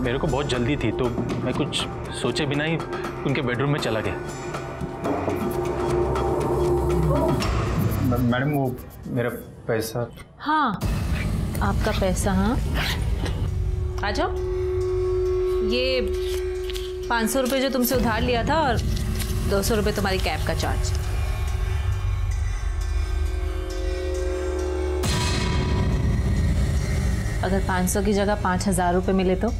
मेरे को बहुत जल्दी थी तो मैं कुछ सोचे बिना ही उनके बेडरूम में चला गया। मैडम वो मेरा पैसा। हाँ आपका पैसा। हाँ आ जाओ। ये 500 रुपये जो तुमसे उधार लिया था और 200 रुपये तुम्हारी कैब का चार्ज। अगर 500 की जगह 5000 रुपये मिले तो?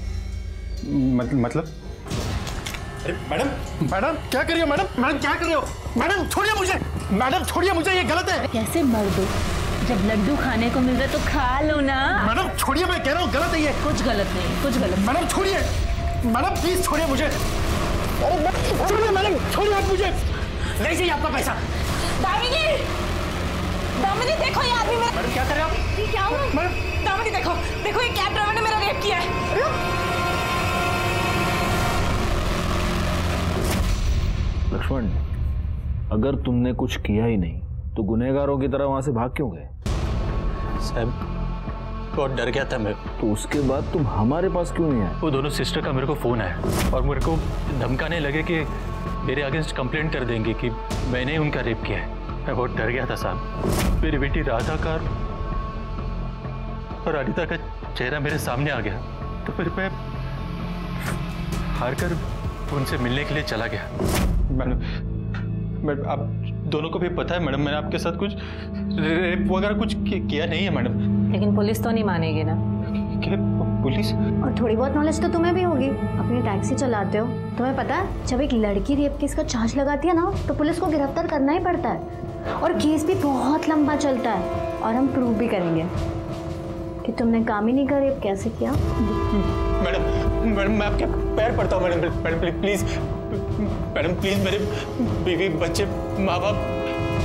मतलब? अरे मैडम मैडम क्या कर रही हो? मैडम मैडम क्या कर रही हो? मैडम छोड़िए मुझे, मैडम छोड़िए मुझे, ये गलत है। कैसे मर दो? जब लड्डू खाने को मिल रहा है तो खा लो ना। मैडम छोड़िए, मैं कह रहा हूँ गलत है ये। कुछ गलत नहीं, कुछ गलत। मैडम छोड़िए, मैडम प्लीज छोड़िए मुझे। छोड़िए मैडम, छोड़िए आप मुझे। नहीं चाहिए आपका पैसा। दामिनी, दामिनी देखो ये आदमी मेरा। मैडम क्या कर रहे हो आप? ये क्या हुआ? मैडम दामिनी देखो, देखो ये कैब ड्राइवर ने मेरा रेप किया है। लक्ष्मण, अगर तुमने कुछ किया ही नहीं तो गुनहगारों की तरह वहां से भाग क्यों गए? साहब बहुत डर गया था मैं। तो उसके बाद तुम हमारे पास क्यों नहीं आए? वो दोनों सिस्टर का मेरे को फोन आया और मेरे को धमकाने लगे कि मेरे अगेंस्ट कंप्लेंट कर देंगे कि मैंने उनका रेप किया है। मैं बहुत डर गया था साहब। मेरी बेटी राधा का और अनिता का चेहरा मेरे सामने आ गया तो फिर मैं हार कर उनसे मिलने के लिए चला गया। मैडम आप दोनों को भी पता है मैडम, मैंने आपके साथ कुछ रेप वगैरह कुछ किया नहीं है मैडम। लेकिन पुलिस तो नहीं मानेगी ना। क्या पुलिस? और थोड़ी बहुत नॉलेज तो तुम्हें भी होगी, अपनी टैक्सी चलाते हो। तुम्हें पता है जब एक लड़की रेप केस का चार्ज लगाती है ना तो पुलिस को गिरफ्तार करना ही पड़ता है और केस भी बहुत लंबा चलता है। और हम प्रूव भी करेंगे कि तुमने कामिनी का रेप कैसे किया। मैडम मैडम मैं आपके पैर पड़ता हूँ madam, madam please, madam please, मेरे बीवी बच्चे माँ बाप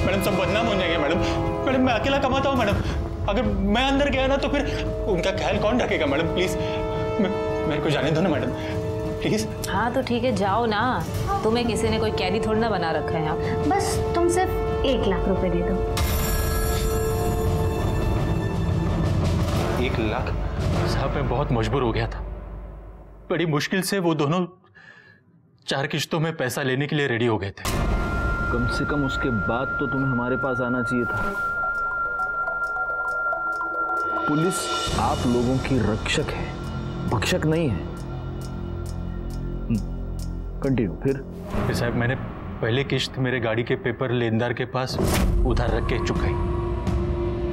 मैडम सब बदनाम हो जाएंगे मैडम। मैडम मैं अकेला कमाता हूँ मैडम, अगर मैं अंदर गया ना तो फिर उनका ख्याल कौन रखेगा मैडम? प्लीज मेरे को जाने दो ना मैडम, प्लीज। हाँ तो ठीक है जाओ ना, तुम्हें किसी ने कोई कैदी थोड़ी ना बना रखा है यहाँ। बस तुम सिर्फ 1 लाख रुपए दे दो। 1 लाख? साहब मैं बहुत मजबूर हो गया था, बड़ी मुश्किल से वो दोनों 4 किश्तों में पैसा लेने के लिए रेडी हो गए थे। कम से कम उसके बाद तो तुम्हें हमारे पास आना चाहिए था। पुलिस आप लोगों की रक्षक है, भक्षक नहीं है। कंटिन्यू। फिर साहब मैंने पहले किश्त मेरे गाड़ी के पेपर लेनदार के पास उधार रख के चुकाई।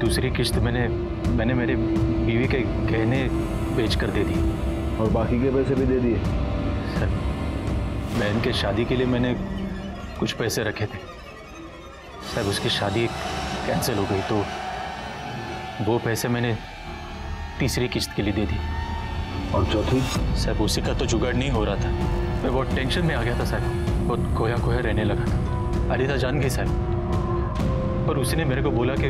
दूसरी किश्त मैंने मेरे बीवी के गहने बेच कर दे दी। और बाकी के पैसे भी दे दिए? सर बहन के शादी के लिए मैंने कुछ पैसे रखे थे साहब, उसकी शादी कैंसिल हो गई तो वो पैसे मैंने तीसरी किश्त के लिए दे दी। और चौथी? साहब उसी का तो जुगाड़ नहीं हो रहा था, मैं बहुत टेंशन में आ गया था साहब, बहुत खोया खोया रहने लगा था। अनिता जान गई साहब और उसने मेरे को बोला कि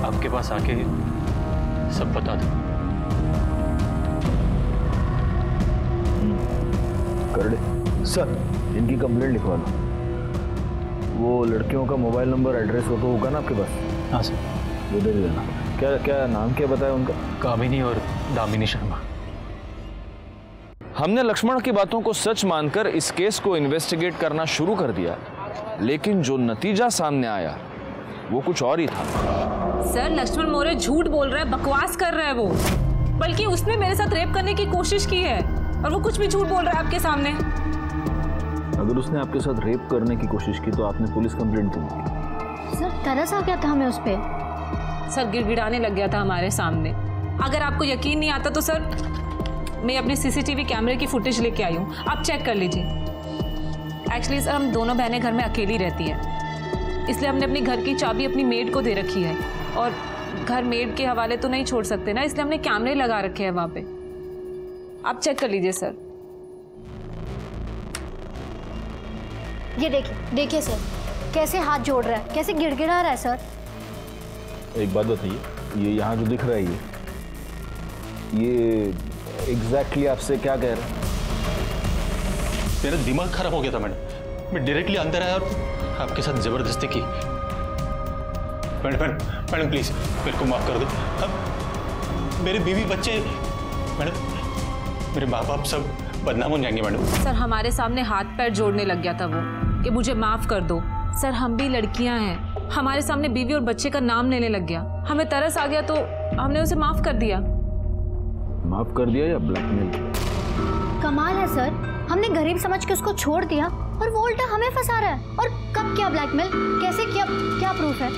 आपके पास आके सब बता दो। कर दे सर, इनकी कंप्लेंट लिखवा लो। वो लड़कियों का मोबाइल नंबर एड्रेस वो तो होगा ना आपके पास? हाँ सर। वो दे देना। क्या क्या नाम क्या बताया उनका? कामिनी और दामिनी शर्मा। हमने लक्ष्मण की बातों को सच मानकर इस केस को इन्वेस्टिगेट करना शुरू कर दिया, लेकिन जो नतीजा सामने आया वो कुछ और ही था। सर लक्ष्मण मौर्य झूठ बोल रहा है, बकवास कर रहा है वो, बल्कि उसने मेरे साथ रेप करने की कोशिश की है और वो कुछ भी झूठ बोल रहा है आपके सामने। अगर उसने आपके साथ रेप करने की कोशिश की तो आपने पुलिस कंप्लेंट क्यों की? सर तरस आ गया था हमें उस पर। सर गिड़गिड़ाने लग गया था हमारे सामने। अगर आपको यकीन नहीं आता तो सर मैं अपने सीसीटीवी कैमरे की फुटेज लेके आई हूँ, आप चेक कर लीजिए। एक्चुअली सर हम दोनों बहनें घर में अकेली रहती हैं, इसलिए हमने अपनी घर की चाबी अपनी मेड को दे रखी है और घर मेड के हवाले तो नहीं छोड़ सकते ना, इसलिए हमने कैमरे लगा रखे हैं वहाँ पे। आप चेक कर लीजिए सर। ये देखिए सर कैसे हाथ जोड़ रहा है, कैसे गिड़गिड़ा रहा है सर। एक बात बताइए, ये यहाँ जो दिख रहा है ये एग्जैक्टली आपसे क्या कह रहा है? मेरा दिमाग खराब हो गया था मैडम, मैं डायरेक्टली अंदर आया और आपके साथ जबरदस्ती की। मैडम प्लीज मेरे को माफ कर दो। अब मेरे बीवी बच्चे मैडम मेरे माँ बाप सब बदनाम हो जाएंगे मैडम। सर हमारे सामने हाथ पैर जोड़ने लग गया था वो कि मुझे माफ कर दो। सर हम भी लड़कियां हैं, हमारे सामने बीवी और बच्चे का नाम लेने लग गया। हमें तरस आ गया तो हमने उसे माफ कर दिया। माफ कर दिया या ब्लैकमेल किया? कमाल है सर, हमने गरीब समझ के उसको छोड़ दिया और वो उल्टा हमें फंसा रहा है। और कब किया ब्लैकमेल, कैसे किया, क्या प्रूफ है?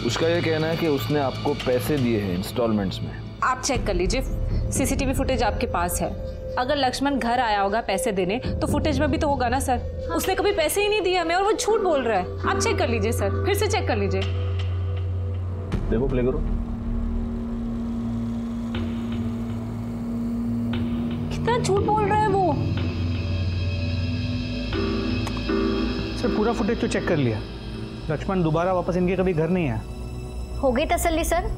उसका ये कहना है कि उसने आपको पैसे दिए हैं इंस्टॉलमेंट्स में। आप चेक कर लीजिए, सीसीटीवी फुटेज आपके पास है। अगर लक्ष्मण घर आया होगा पैसे देने तो फुटेज में भी तो होगा ना सर। हाँ। उसने कभी पैसे ही नहीं दिए हमें और वो झूठ बोल रहा है। आप चेक कर लीजिए सर, फिर से चेक कर लीजिए। देखो प्ले करो। कितना झूठ बोल रहा है वो। सर पूरा फुटेज तो चेक कर लिया, लक्ष्मण दोबारा वापस इनके कभी घर नहीं आया। हो गई तसल्ली सर?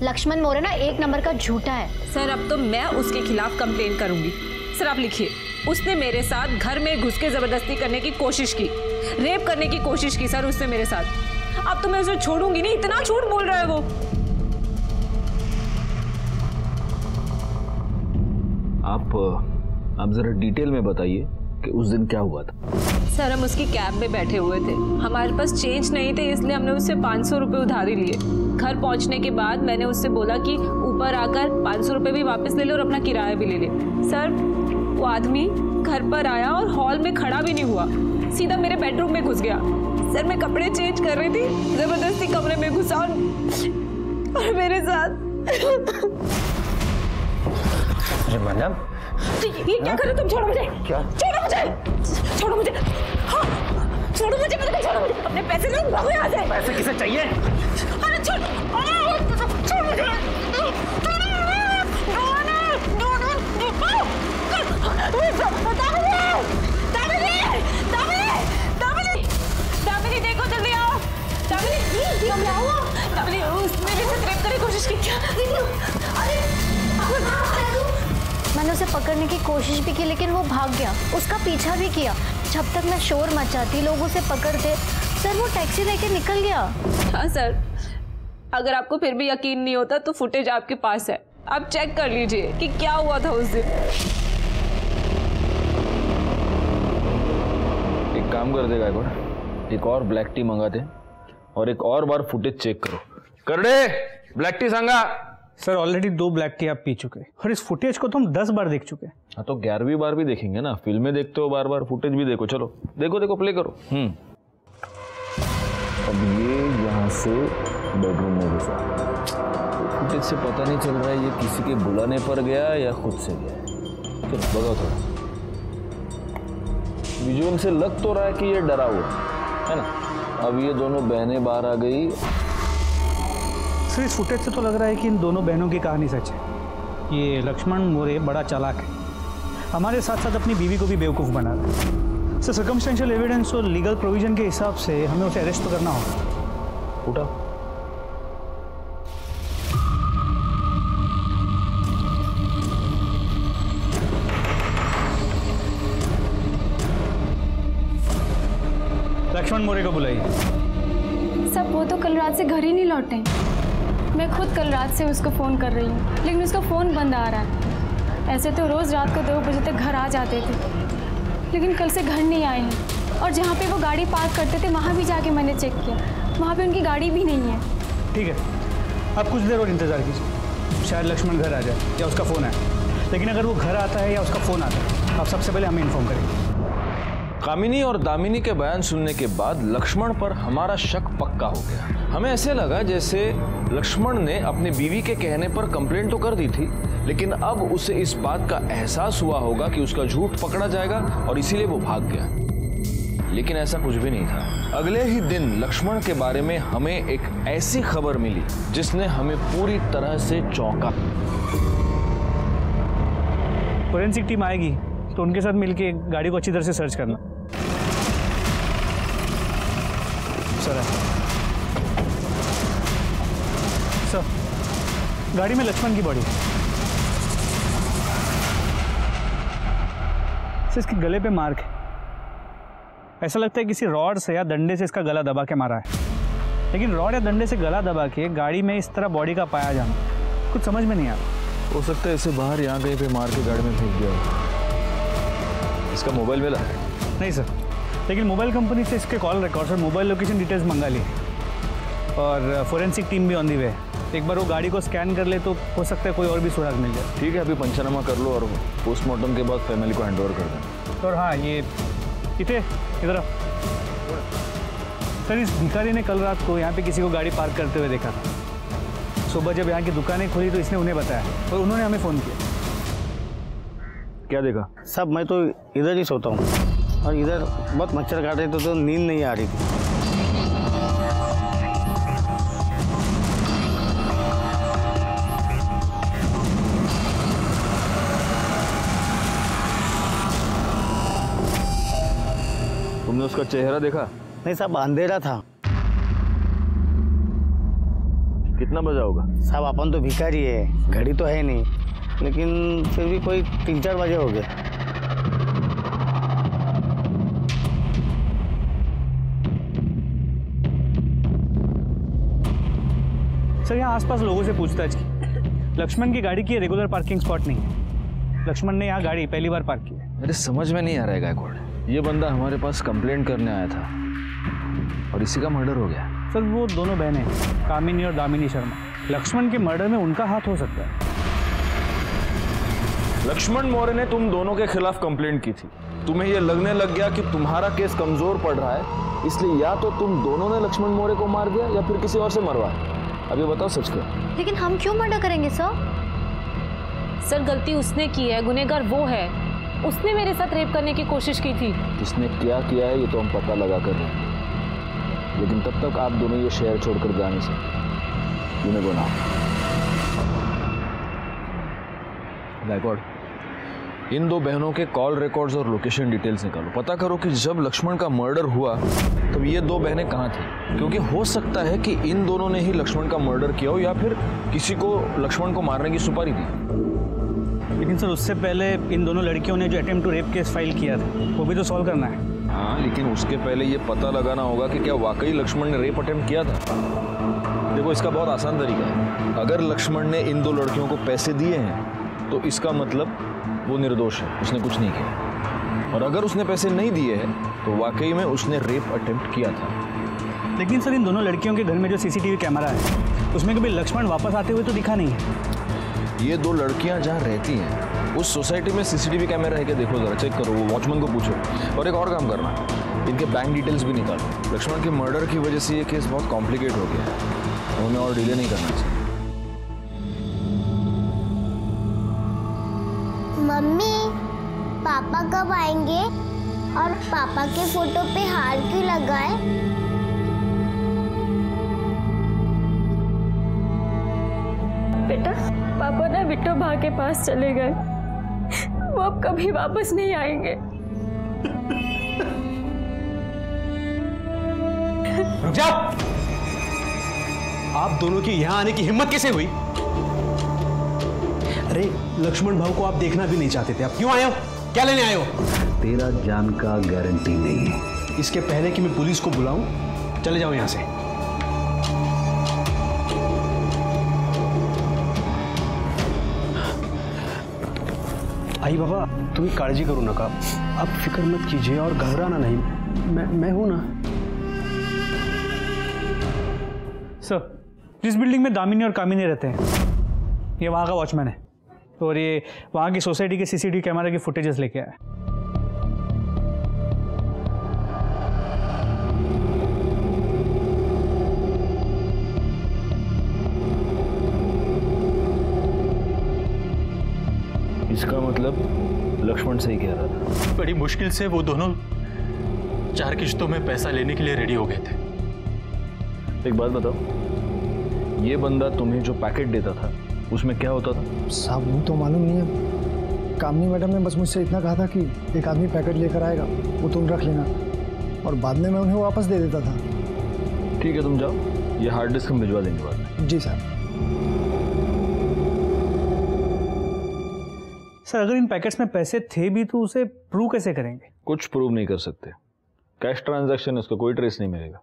लक्ष्मण मोरे ना एक नंबर का झूठा है। सर अब तो मैं उसके खिलाफ कंप्लेन करूंगी। सर आप लिखिए, उसने मेरे साथ घर में घुस के जबरदस्ती करने की कोशिश की, रेप करने की कोशिश की सर उसने मेरे साथ। अब तो मैं उसे छोड़ूंगी नहीं, इतना झूठ बोल रहा है वो। आप जरा डिटेल में बताइए कि उस दिन क्या हुआ था। सर हम उसकी कैब में बैठे हुए थे, हमारे पास चेंज नहीं थे इसलिए हमने उससे 500 रुपये उधारी लिए। घर पहुंचने के बाद मैंने उससे बोला कि ऊपर आकर 500 रुपये भी वापस ले ले और अपना किराया भी ले ले। सर वो आदमी घर पर आया और हॉल में खड़ा भी नहीं हुआ, सीधा मेरे बेडरूम में घुस गया। सर मैं कपड़े चेंज कर रही थी, जबरदस्ती कमरे में घुसा और मेरे साथ। अरे मैडम ये क्या कर रहे हो तुम? छोड़ो मुझे। क्या? छोड़ो मुझे, छोड़ो मुझे। हाँ छोड़ो मुझे, मतलब छोड़ो मुझे। अपने पैसे लो, भागो यहाँ से। पैसे किसे चाहिए? अरे छोड़ छोड़ मुझे। दामिनी देखो जल्दी आओ। दामिनी उसने भी मुझसे रेप करने की कोशिश की क्या? मैंने उसे पकड़ने की कोशिश भी की लेकिन वो भाग गया, उसका पीछा भी किया। जब तक मैं शोर मचाती, लोग उसे पकड़ते, सर वो टैक्सी लेके निकल गया। हाँ सर, अगर आपको फिर भी यकीन नहीं होता तो फुटेज आपके पास है, आप चेक कर लीजिए कि क्या हुआ था उस दिन। एक काम कर देगा, एक और ब्लैक टी मंगाते और एक और बार फुटेज चेक करो। कर दे ब्लैक टी सांगा। सर ऑलरेडी 2 ब्लैक टी आप पी चुके और इस फुटेज को तो हम 10 बार देख चुके। हाँ तो 11वीं बार भी देखेंगे ना, फिल्में देखते हो बार बार, फुटेज भी देखो। चलो देखो देखो, प्ले करो। अब ये यहाँ से बेडरूम में घुसा, फुटेज से पता नहीं चल रहा है ये किसी के बुलाने पर गया या खुद से गया। चलो बताओ थोड़ा, विजुअल से लग तो रहा है कि ये डरा हुआ है ना। अब ये दोनों बहनें बाहर आ गई। सर इस फुटेज से तो लग रहा है कि इन दोनों बहनों की कहानी सच है। ये लक्ष्मण मोरे बड़ा चालाक है, हमारे साथ साथ अपनी बीवी को भी बेवकूफ़ बना रहा है। सर सर्कमस्टेंशियल एविडेंस और लीगल प्रोविजन के हिसाब से हमें उसे अरेस्ट तो करना होगा। उठा लक्ष्मण मोरे को बुलाइए। सब वो तो कल रात से घर ही नहीं लौटे। मैं खुद कल रात से उसको फ़ोन कर रही हूँ लेकिन उसका फ़ोन बंद आ रहा है। ऐसे तो रोज़ रात को 2 बजे तक घर आ जाते थे लेकिन कल से घर नहीं आए हैं। और जहाँ पे वो गाड़ी पार्क करते थे वहाँ भी जाके मैंने चेक किया, वहाँ पे उनकी गाड़ी भी नहीं है। ठीक है, आप कुछ देर और इंतज़ार कीजिए, शायद लक्ष्मण घर आ जाए या उसका फ़ोन आए। लेकिन अगर वो घर आता है या उसका फ़ोन आता है, आप सबसे पहले हमें इन्फॉर्म करेंगे। कामिनी और दामिनी के बयान सुनने के बाद लक्ष्मण पर हमारा शक पक्का हो गया। हमें ऐसे लगा जैसे लक्ष्मण ने अपनी बीवी के कहने पर कंप्लेंट तो कर दी थी, लेकिन अब उसे इस बात का एहसास हुआ होगा कि उसका झूठ पकड़ा जाएगा और इसीलिए वो भाग गया। लेकिन ऐसा कुछ भी नहीं था। अगले ही दिन लक्ष्मण के बारे में हमें एक ऐसी खबर मिली जिसने हमें पूरी तरह से चौंका। फोरेंसिक टीम आएगी तो उनके साथ मिलके गाड़ी को अच्छी तरह से सर्च करना। सर गाड़ी में लक्ष्मण की बॉडी, इसके गले पे मार्क है। ऐसा लगता है किसी रॉड से या डंडे से इसका गला दबा के मारा है। लेकिन रॉड या डंडे से गला दबा के गाड़ी में इस तरह बॉडी का पाया जाना कुछ समझ में नहीं आ रहा। हो सकता है इसे बाहर यहाँ कहीं पे मार के गाड़ी में फेंक दिया हो। इसका मोबाइल मिला? नहीं सर, लेकिन मोबाइल कंपनी से इसके कॉल रिकॉर्ड्स और मोबाइल लोकेशन डिटेल्स मंगा ली और फोरेंसिक टीम भी ऑन दी वे है। एक बार वो गाड़ी को स्कैन कर ले तो हो सकता है कोई और भी सुराग मिल जाए। ठीक है, अभी पंचनामा कर लो और पोस्टमार्टम के बाद फैमिली को हैंड ओवर कर दें। और हाँ, ये इधर सर, इस भिखारी ने कल रात को यहाँ पे किसी को गाड़ी पार्क करते हुए देखा था। सुबह जब यहाँ की दुकानें खुली तो इसने उन्हें बताया और उन्होंने हमें फ़ोन किया। क्या देखा? साहब मैं तो इधर ही सोता हूँ और इधर बहुत मच्छर काट रहे थे तो नींद नहीं आ रही थी। तुमने उसका चेहरा देखा? नहीं साहब, अंधेरा था। कितना बजा होगा? साहब अपन तो भिखारी है, घड़ी तो है नहीं, लेकिन फिर भी कोई 3-4 बजे हो गए। सर, यहाँ आसपास लोगों से पूछताछ की। लक्ष्मण की गाड़ी की रेगुलर पार्किंग स्पॉट नहीं है। लक्ष्मण ने यहाँ गाड़ी पहली बार पार्क की है। मेरे समझ में नहीं आ रहा है गायकवाड़, ये बंदा हमारे पास कंप्लेंट करने आया था और इसी का मर्डर हो गया। सर, वो दोनों बहनें कामिनी और दामिनी शर्मा, लक्ष्मण के मर्डर में उनका हाथ हो सकता है। लक्ष्मण मौर्य ने तुम दोनों के खिलाफ कंप्लेंट की थी। तुम्हें यह लगने लग गया कि तुम्हारा केस कमजोर पड़ रहा है, इसलिए या तो तुम दोनों ने लक्ष्मण मौर्य को मार दिया या फिर किसी और से मरवाया। अब ये बताओ सच क्या? लेकिन हम क्यों मर्डर करेंगे सर? सर, गलती उसने की है, गुनहगार वो है। उसने मेरे साथ रेप करने की कोशिश की थी। किसने क्या किया है ये तो हम पता लगा कर रहे हैं, लेकिन तब तक आप दोनों ये शहर छोड़कर जा नहीं सकते। यू गोना गायकवाड़, इन दो बहनों के कॉल रिकॉर्ड्स और लोकेशन डिटेल्स निकालो। पता करो कि जब लक्ष्मण का मर्डर हुआ तब ये दो बहनें कहाँ थी, क्योंकि हो सकता है कि इन दोनों ने ही लक्ष्मण का मर्डर किया हो या फिर किसी को लक्ष्मण को मारने की सुपारी दी। लेकिन सर, उससे पहले इन दोनों लड़कियों ने जो attempt to rape case file किया था वो भी तो सॉल्व करना है। हाँ, लेकिन उसके पहले ये पता लगाना होगा कि क्या वाकई लक्ष्मण ने रेप अटेम्प्ट किया था। देखो, इसका बहुत आसान तरीका है। अगर लक्ष्मण ने इन दो लड़कियों को पैसे दिए हैं तो इसका मतलब वो निर्दोष है, उसने कुछ नहीं किया। और अगर उसने पैसे नहीं दिए हैं तो वाकई में उसने रेप अटेम्प्ट किया था। लेकिन सर, इन दोनों लड़कियों के घर में जो सीसीटीवी कैमरा है उसमें कभी लक्ष्मण वापस आते हुए तो दिखा नहीं है। ये दो लड़कियां जहाँ रहती हैं उस सोसाइटी में सीसीटीवी कैमरा है क्या? देखो जरा, चेक करो, वो वॉचमैन को पूछो। और एक और काम करना, इनके बैंक डिटेल्स भी निकालो। लक्ष्मण के मर्डर की वजह से ये केस बहुत कॉम्प्लिकेट हो गया है, उन्हें और डिले नहीं करना चाहिए। मम्मी, पापा कब आएंगे? और पापा के फोटो पे हार क्यों लगा है? बेटा, पापा ना बिट्टो भा के पास चले गए, वो अब कभी वापस नहीं आएंगे। रुक जाओ! आप दोनों की यहां आने की हिम्मत कैसे हुई? अरे, लक्ष्मण भाऊ को आप देखना भी नहीं चाहते थे, आप क्यों आए हो? क्या लेने आए हो? तेरा जान का गारंटी नहीं है। इसके पहले कि मैं पुलिस को बुलाऊं, चले जाओ यहां से। आई बाबा, तुम्ही काळजी करू नका, आप फिक्र मत कीजिए और घबराना नहीं, मैं हूं ना। सर, जिस बिल्डिंग में दामिनी और कामिनी रहते हैं ये वहाँ का वॉचमैन है और ये वहाँ की सोसाइटी के सीसीटीवी कैमरा की फुटेजेस लेके आया। इसका मतलब लक्ष्मण सही कह रहा था। बड़ी मुश्किल से वो दोनों 4 किश्तों में पैसा लेने के लिए रेडी हो गए थे। एक बात बताओ, ये बंदा तुम्हें जो पैकेट देता था उसमें क्या होता था? साहब वो तो मालूम नहीं है, कामनी मैडम ने बस मुझसे इतना कहा था कि एक आदमी पैकेट लेकर आएगा, वो तुम रख लेना, और बाद में मैं उन्हें वापस दे देता था। ठीक है, तुम जाओ, ये हार्ड डिस्क हम भिजवा देंगे बाद में। जी साहब। सर, अगर इन पैकेट्स में पैसे थे भी तो उसे प्रूव कैसे करेंगे? कुछ प्रूव नहीं कर सकते, कैश ट्रांजैक्शन है, उसका कोई ट्रेस नहीं मिलेगा।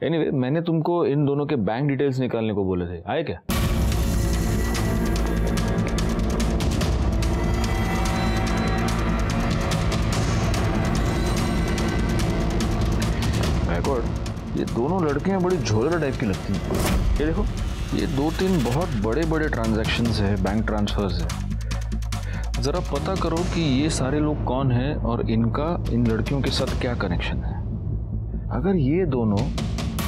एनीवे, मैंने तुमको इन दोनों के बैंक डिटेल्स निकालने को बोले थे, आए क्या? ये दोनों लड़कियां बड़ी झोलर टाइप की लगती हैं। ये देखो, ये 2-3 बहुत बड़े बड़े ट्रांजैक्शंस है, बैंक ट्रांसफर्स है। ज़रा पता करो कि ये सारे लोग कौन हैं और इनका इन लड़कियों के साथ क्या कनेक्शन है। अगर ये दोनों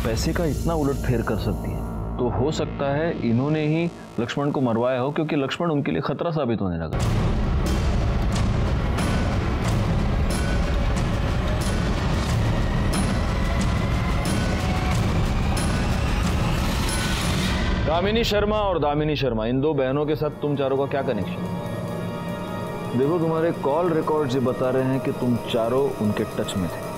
पैसे का इतना उलटफेर कर सकती हैं तो हो सकता है इन्होंने ही लक्ष्मण को मरवाया हो, क्योंकि लक्ष्मण उनके लिए खतरा साबित होने लगा। कामिनी शर्मा और दामिनी शर्मा, इन दो बहनों के साथ तुम चारों का क्या कनेक्शन है? देखो, तुम्हारे कॉल रिकॉर्ड्स ये बता रहे हैं कि तुम चारों उनके टच में थे।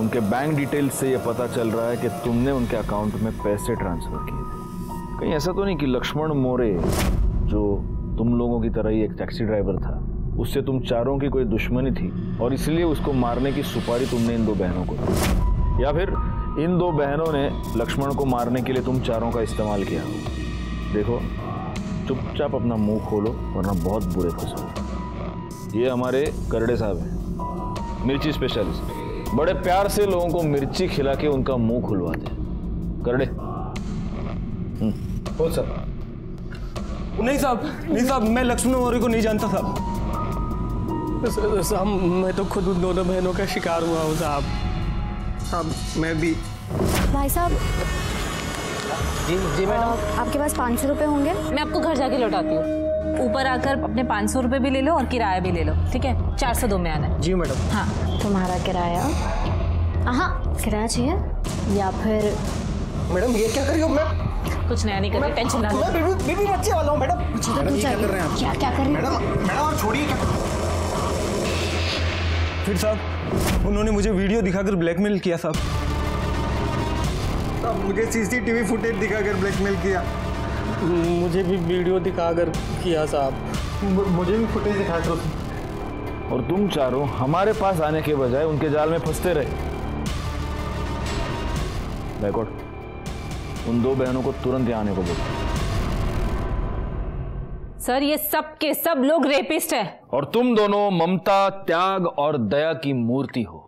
उनके बैंक डिटेल्स से ये पता चल रहा है कि तुमने उनके अकाउंट में पैसे ट्रांसफर किए थे। कहीं ऐसा तो नहीं कि लक्ष्मण मोरे, जो तुम लोगों की तरह ही एक टैक्सी ड्राइवर था, उससे तुम चारों की कोई दुश्मनी थी और इसलिए उसको मारने की सुपारी तुमने इन दो बहनों को दी, या फिर इन दो बहनों ने लक्ष्मण को मारने के लिए तुम चारों का इस्तेमाल किया हो? देखो, चुपचाप अपना मुंह खोलो वरना बहुत बुरे फंसोगे। ये हमारे करड़े साहब हैं, मिर्ची स्पेशलिस्ट। बड़े प्यार से लोगों को मिर्ची खिला के उनका मुंह खुलवाते हैं। करड़े। हो सर। नहीं साहब, मैं लक्ष्मण मौर्य को नहीं जानता साहब। साहब, मैं तो खुद उन दोनों बहनों का शिकार हुआ हूँ साहब। मैं भी। भाई साहब। जी मैडम। आपके पास 500 रुपये होंगे? मैं आपको घर जाके लौटाती हूँ। ऊपर आकर अपने 500 रुपये भी ले लो और किराया भी ले लो, ठीक है? 402 में आना है। जी मैडम। हाँ, तुम्हारा किराया? हाँ, किराया चाहिए या फिर? मैडम ये क्या कर रही हो? मैं कुछ नया नहीं कर रही, टेंशन ना लो। मैं बीबी बच्चे वाला हूँ मैडम। मैडम क्या कर रहे हैं आप? क्या कर रहे हैं मैडम और छोड़िए। फिर साहब, उन्होंने मुझे वीडियो दिखाकर ब्लैकमेल किया साहब। मुझे सीसीटीवी फुटेज दिखाकर ब्लैकमेल किया। मुझे भी वीडियो दिखाकर किया साहब। मुझे भी फुटेज दिखाकर। और तुम चारों हमारे पास आने के बजाय उनके जाल में फंसते रहे। बैकआउट, उन दो बहनों को तुरंत यहाँ आने को बोलो। सर, ये सब के सब लोग रेपिस्ट हैं। और तुम दोनों ममता, त्याग और दया की मूर्ति हो।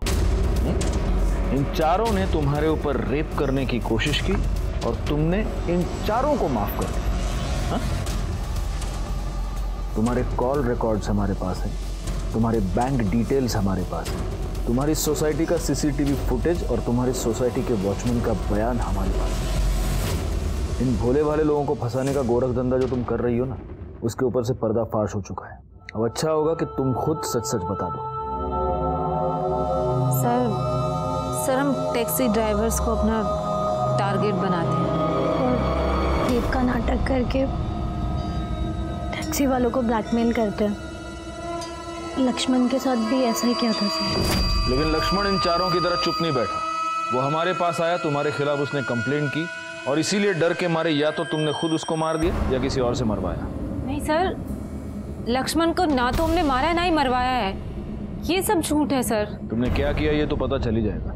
इन चारों ने तुम्हारे ऊपर रेप करने की कोशिश की और तुमने इन चारों को माफ कर दिया। तुम्हारे कॉल रिकॉर्ड्स हमारे पास हैं, तुम्हारे बैंक डिटेल्स हमारे पास हैं, तुम्हारी सोसाइटी का सीसीटीवी फुटेज और तुम्हारी सोसाइटी के वॉचमैन का बयान हमारे पास है। इन भोले भाले लोगों को फंसाने का गोरख धंधा जो तुम कर रही हो ना, उसके ऊपर से पर्दाफाश हो चुका है। अब अच्छा होगा कि तुम खुद सच सच बता दो। सर हम टैक्सी ड्राइवर्स को अपना टारगेट बनाते हैं और रेप का नाटक करके टैक्सी वालों को ब्लैकमेल करते हैं। लक्ष्मण के साथ भी ऐसा ही किया था सर। लेकिन लक्ष्मण इन चारों की तरह चुप नहीं बैठा। वो हमारे पास आया, तुम्हारे खिलाफ उसने कंप्लेंट की और इसीलिए डर के मारे या तो तुमने खुद उसको मार दिया या किसी और से मरवाया। नहीं सर, लक्ष्मण को ना तो हमने मारा है ना ही मरवाया है। ये सब झूठ है सर। तुमने क्या किया ये तो पता चल ही जाएगा।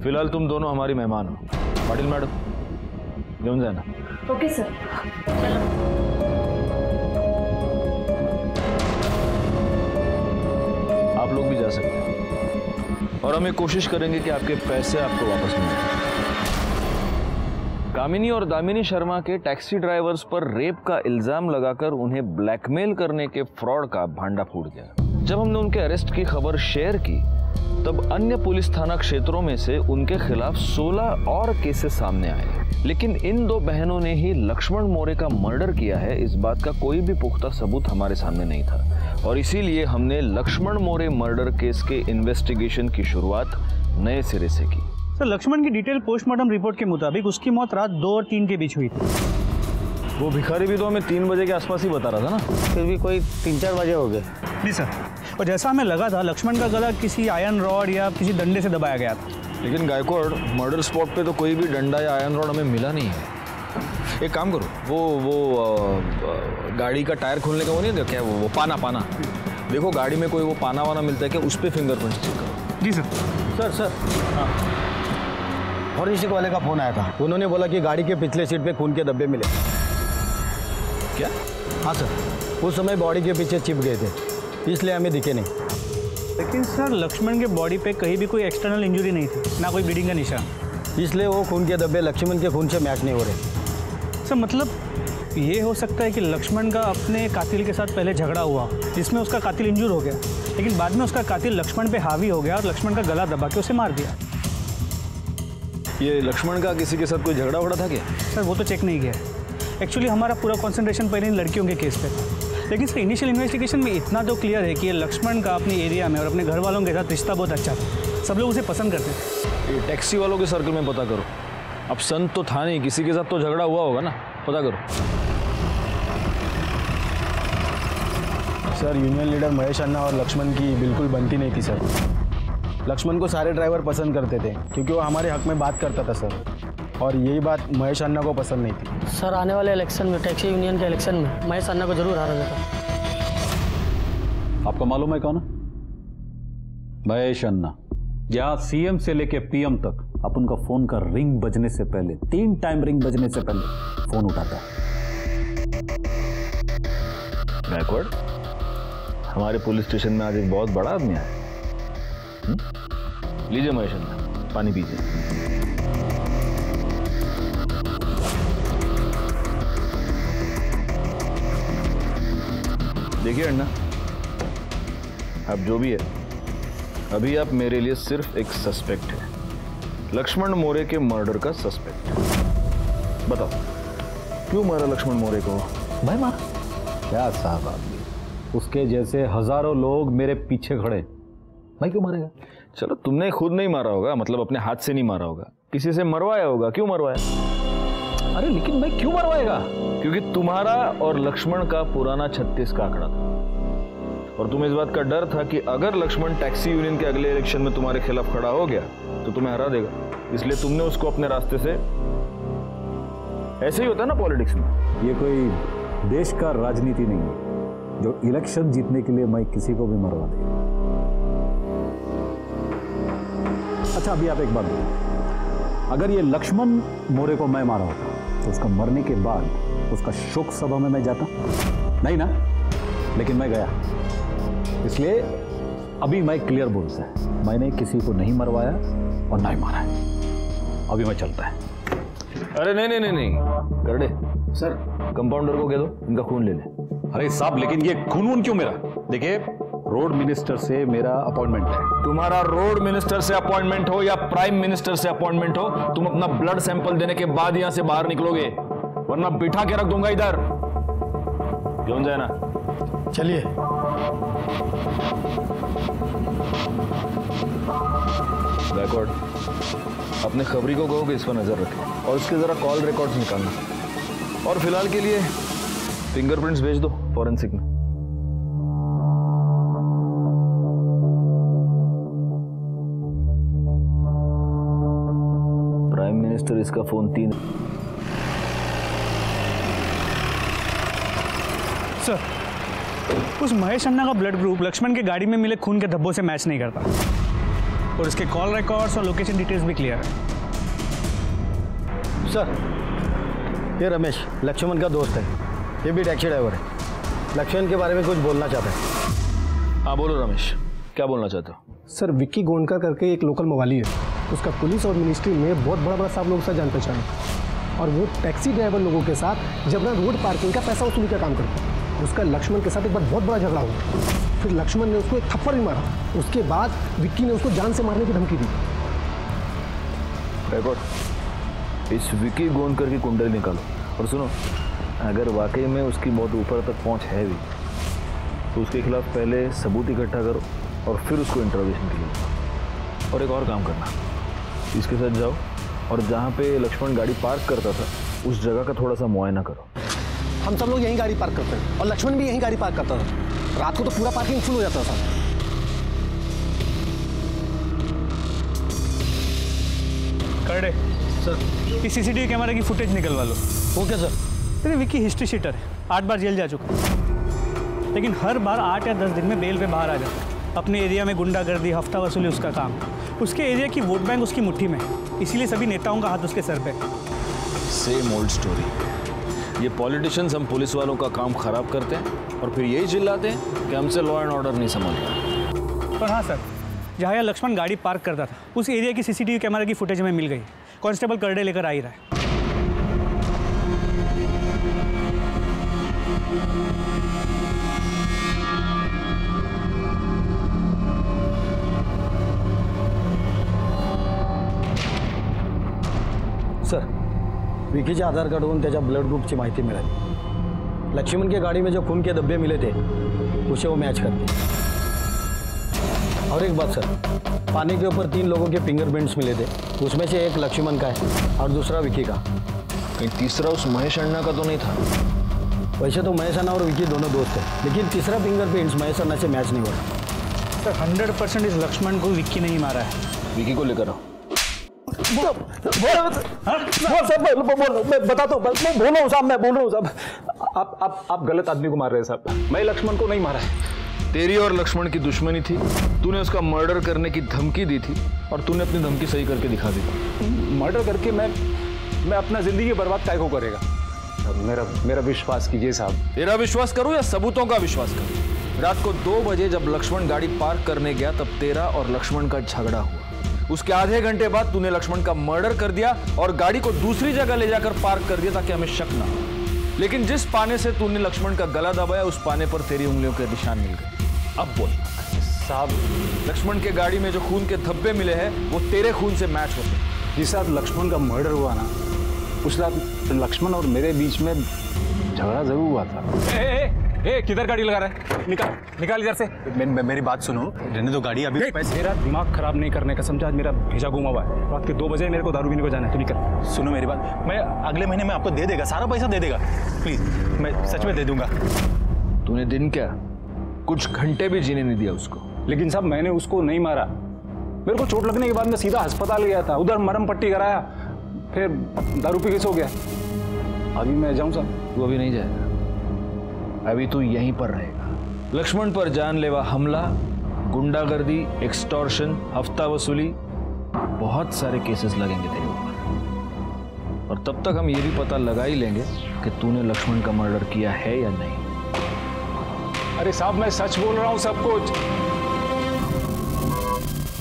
फिलहाल तुम दोनों हमारी मेहमान हो। पाटिल मैडम, घेऊन जाना। Okay sir. आप लोग भी जा सकते हैं और हमें कोशिश करेंगे कि आपके पैसे आपको वापस मिलें। कामिनी और दामिनी शर्मा के टैक्सी ड्राइवर्स पर रेप का इल्जाम लगाकर उन्हें ब्लैकमेल करने के फ्रॉड का भांडा फूट गया। जब हमने उनके अरेस्ट की खबर शेयर की तब अन्य पुलिस थाना क्षेत्रों में से उनके खिलाफ 16 और केसेस सामने आए। लेकिन इन दो बहनों ने ही लक्ष्मण मोरे का मर्डर किया है, इस बात का कोई भी पुख्ता सबूत हमारे सामने नहीं था और इसीलिए हमने लक्ष्मण मोरे मर्डर केस के इन्वेस्टिगेशन की शुरुआत नए सिरे से की। सर, लक्ष्मण की डिटेल पोस्टमार्टम रिपोर्ट के मुताबिक उसकी मौत रात 2 और 3 के बीच हुई थी। वो भिखारी भी तो हमें 3 बजे के आसपास ही बता रहा था ना। फिर भी कोई 3-4 बजे हो गए। जी सर, और जैसा हमें लगा था लक्ष्मण का गला किसी आयरन रॉड या किसी डंडे से दबाया गया था। लेकिन गायकवाड़, मर्डर स्पॉट पे तो कोई भी डंडा या आयरन रॉड हमें मिला नहीं है। एक काम करो, वो गाड़ी का टायर खोलने का वो नहीं क्या, वो पाना देखो गाड़ी में कोई वो पाना वाना मिलता है क्या, उस पर फिंगरप्रिंट चेक करो। जी सर। सर हाँ, फॉरेंसिक वाले का फोन आया था। उन्होंने बोला कि गाड़ी के पिछले सीट पे खून के धब्बे मिले। क्या? हाँ सर, उस समय बॉडी के पीछे चिप गए थे, इसलिए हमें दिखे नहीं। लेकिन सर, लक्ष्मण के बॉडी पे कहीं भी कोई एक्सटर्नल इंजरी नहीं थी, ना कोई ब्लीडिंग का निशान। इसलिए वो खून के धब्बे लक्ष्मण के खून से मैच नहीं हो रहे। सर मतलब ये हो सकता है कि लक्ष्मण का अपने कातिल के साथ पहले झगड़ा हुआ जिसमें उसका कातिल इंजूर हो गया, लेकिन बाद में उसका कातिल लक्ष्मण पे हावी हो गया और लक्ष्मण का गला दबा के उसे मार दिया। ये लक्ष्मण का किसी के साथ कोई झगड़ा वगड़ा था क्या? सर वो तो चेक नहीं किया। एक्चुअली हमारा पूरा कंसंट्रेशन पहले इन लड़कियों के केस पे था, लेकिन सर इनिशियल इन्वेस्टिगेशन में इतना तो क्लियर है कि ये लक्ष्मण का अपने एरिया में और अपने घर वालों के साथ रिश्ता बहुत अच्छा था, सब लोग उसे पसंद करते थे। ये टैक्सी वालों के सर्कल में पता करो। अब संत तो था नहीं, किसी के साथ तो झगड़ा हुआ होगा ना, पता करो। सर यूनियन लीडर महेश अन्ना और लक्ष्मण की बिल्कुल बनती नहीं थी सर। लक्ष्मण को सारे ड्राइवर पसंद करते थे क्योंकि वो हमारे हक में बात करता था सर, और यही बात महेश अन्ना को पसंद नहीं थी। सर आने वाले इलेक्शन में, टैक्सी यूनियन के इलेक्शन में महेश अन्ना को जरूर हारा जाता। आपको मालूम है कौन है? महेश अन्ना। जहाँ सीएम से लेके पीएम तक अपन का फोन का रिंग बजने से पहले 3 टाइम रिंग बजने से पहले फोन उठाता है। बैकवर्ड, हमारे पुलिस स्टेशन में आज एक बहुत बड़ा आदमी आया। लीजिए महेश अन्ना, पानी पीजिए। देखिए अन्ना, अब जो भी है, अभी आप मेरे लिए सिर्फ एक सस्पेक्ट है, लक्ष्मण मोरे के मर्डर का सस्पेक्ट। बताओ क्यों मारा लक्ष्मण मोरे को? मैं मारा? क्या साहब आदमी, उसके जैसे हजारों लोग मेरे पीछे खड़े, मैं क्यों मारेगा? चलो तुमने खुद नहीं मारा होगा, मतलब अपने हाथ से नहीं मारा होगा, किसी से मरवाया होगा। क्यों मरवाया? अरे लेकिन मैं क्यों मरवाएगा? क्योंकि तुम्हारा और लक्ष्मण का पुराना 36 का आंकड़ा था, और तुम्हें इस बात का डर था कि अगर लक्ष्मण टैक्सी यूनियन के अगले इलेक्शन में तुम्हारे खिलाफ खड़ा हो गया तो तुम्हें हरा देगा, इसलिए तुमने उसको अपने रास्ते से। ऐसे ही होता है ना पॉलिटिक्स में। ये कोई देश का राजनीति नहीं है जो इलेक्शन जीतने के लिए मैं किसी को भी मरवा दे। अच्छा अभी आप एक बात बताओ, अगर ये लक्ष्मण मोरे को मैं मारा होता तो उसका मरने के बाद उसका शोक सभा में मैं जाता? नहीं ना, लेकिन मैं गया। इसलिए अभी मैं क्लियर बोलता है, मैंने किसी को नहीं मरवाया और ना ही मारा है। अभी मैं चलता है। अरे नहीं करडे सर, कंपाउंडर को कह दो इनका खून ले ले। अरे साहब लेकिन ये खून क्यों मेरा? देखिए रोड मिनिस्टर से मेरा अपॉइंटमेंट है। तुम्हारा रोड मिनिस्टर से अपॉइंटमेंट हो या प्राइम मिनिस्टर से अपॉइंटमेंट हो, तुम अपना ब्लड सैंपल देने के बाद यहां से बाहर निकलोगे, वरना बिठा के रख दूंगा इधर। क्यों जाए ना? चलिए। बैकवर्ड, अपने खबरी को कहो कि इस पर नजर रखें और इसके जरा कॉल रिकॉर्ड्स निकालना, और फिलहाल के लिए फिंगरप्रिंट्स भेज दो फॉरेंसिक में। प्राइम मिनिस्टर इसका फोन 3। सर उस महेश अन्ना का ब्लड ग्रुप लक्ष्मण के गाड़ी में मिले खून के धब्बों से मैच नहीं करता, और इसके कॉल रिकॉर्ड्स और लोकेशन डिटेल्स भी क्लियर है। सर ये रमेश लक्ष्मण का दोस्त है, ये भी टैक्सी ड्राइवर है, लक्ष्मण के बारे में कुछ बोलना चाहता है। हाँ बोलो रमेश, क्या बोलना चाहते हो? सर विक्की गोंडकर करके एक लोकल मवाली है, उसका पुलिस और मिनिस्ट्री में बहुत बड़ा साहब लोगों से जान पहचान है, और वो टैक्सी ड्राइवर लोगों के साथ जबरन रोड पार्किंग का पैसा वसूली का काम करता है। उसका लक्ष्मण के साथ एक बार बहुत बड़ा झगड़ा हुआ, फिर लक्ष्मण ने उसको एक थप्पड़ भी मारा, उसके बाद विक्की ने उसको जान से मारने की धमकी दी। इस विक्की गोंडकर की कुंडली निकालो, और सुनो अगर वाकई में उसकी बहुत ऊपर तक पहुंच है भी तो उसके खिलाफ पहले सबूत इकट्ठा करो और फिर उसको इंट्रोगेशन के लिए। और एक और काम करना, इसके साथ जाओ और जहाँ पे लक्ष्मण गाड़ी पार्क करता था उस जगह का थोड़ा सा मुआयना करो। हम सब लोग यहीं गाड़ी पार्क करते हैं और लक्ष्मण भी यहीं गाड़ी पार्क करता था। रात को तो पूरा पार्किंग फुल हो जाता था। करडे सर, इस सीसीटीवी कैमरा की फुटेज निकलवा लो। Okay sir. अरे विक्की हिस्ट्री शीटर है, 8 बार जेल जा चुका है, लेकिन हर बार 8 या 10 दिन में बेल पे बाहर आ जाता है। अपने एरिया में गुंडागर्दी, हफ्ता वसूली उसका काम। उसके एरिया की वोट बैंक उसकी मुट्ठी में, इसीलिए सभी नेताओं का हाथ उसके सर पे। Same old story. ये पॉलिटिशियंस हम पुलिस वालों का काम खराब करते हैं और फिर यही चिल्लाते हैं कि हमसे लॉ एंड ऑर्डर नहीं समझ रहा। पर हाँ सर, जहाँ लक्ष्मण गाड़ी पार्क करता था उस एरिया की सीसीटीवी कैमरा की फुटेज हमें मिल गई। कांस्टेबल करडे लेकर आ ही रहा है। सर, विकीच्या आधार कार्डवरून त्याच्या ब्लड ग्रुपची माहिती मिळाली। लक्ष्मण के गाड़ी में जो खून के धब्बे मिले थे उसे वो मैच करते। और एक बात सर, पानी के ऊपर 3 लोगों के फिंगरप्रिंट्स मिले थे, उसमें से एक लक्ष्मण का है और दूसरा विकी का। कहीं तीसरा उस महेश अन्ना का तो नहीं था? वैसे तो महेश अन्ना और विकी दोनों दोस्त हैं, लेकिन तीसरा फिंगरप्रिंट्स महेश अन्ना से मैच नहीं हो रहा। सर 100% इस लक्ष्मण को विक्की नहीं मारा है। विकी को लेकर आओ। मैं बताता हूँ, मैं बोल रहा हूँ साहब, मैं बोल रहा हूँ साहब। आप गलत आदमी को मार रहे हैं साहब। मैं लक्ष्मण को नहीं मारा है। तेरी और लक्ष्मण की दुश्मनी थी, तूने उसका मर्डर करने की धमकी दी थी और तूने अपनी धमकी सही करके दिखा दी। मर्डर करके मैं अपना जिंदगी बर्बाद काय को करेगा? मेरा विश्वास कीजिए साहब। तेरा विश्वास करूं या सबूतों का विश्वास करूं? रात को 2 बजे जब लक्ष्मण गाड़ी पार्क करने गया तब तेरा और लक्ष्मण का झगड़ा हुआ। उसके आधे घंटे बाद तूने लक्ष्मण का मर्डर कर दिया और गाड़ी को दूसरी जगह ले जाकर पार्क कर दिया ताकि हमें शक ना हो। लेकिन जिस पाने से तूने लक्ष्मण का गला दबाया उस पाने पर तेरी उंगलियों के निशान मिल गए। अब बोल साहब, लक्ष्मण के गाड़ी में जो खून के धब्बे मिले हैं वो तेरे खून से मैच होते। जिस रात लक्ष्मण का मर्डर हुआ ना, उस रात लक्ष्मण और मेरे बीच में झगड़ा जरूर हुआ था। ए, किधर गाड़ी लगा रहा है? निकाल इधर से। मेरी बात सुनो, रहने दो गाड़ी अभी। मेरा दिमाग खराब नहीं करने का, समझा? आज मेरा भेजा घुमा हुआ है। रात के 2 बजे मेरे को दारू पीने को जाना है, तो निकल। सुनो मेरी बात, मैं अगले महीने में आपको दे देगा, सारा पैसा दे देगा। प्लीज, मैं सच में दे दूंगा। तूने दिन क्या कुछ घंटे भी जीने नहीं दिया उसको। लेकिन साहब मैंने उसको नहीं मारा। मेरे को चोट लगने के बाद मैं सीधा अस्पताल गया था, उधर मरहम पट्टी कराया, फिर दारू पी के सो गया। अभी मैं जाऊं साहब? तू अभी नहीं जाएगा, अभी तू यहीं पर रहेगा। लक्ष्मण पर जानलेवा हमला, गुंडागर्दी, एक्सटॉर्शन, हफ्ता वसूली, बहुत सारे केसेस लगेंगे तेरे ऊपर। और तब तक हम ये भी पता लगा ही लेंगे कि तूने लक्ष्मण का मर्डर किया है या नहीं। अरे साहब, मैं सच बोल रहा हूं सब कुछ।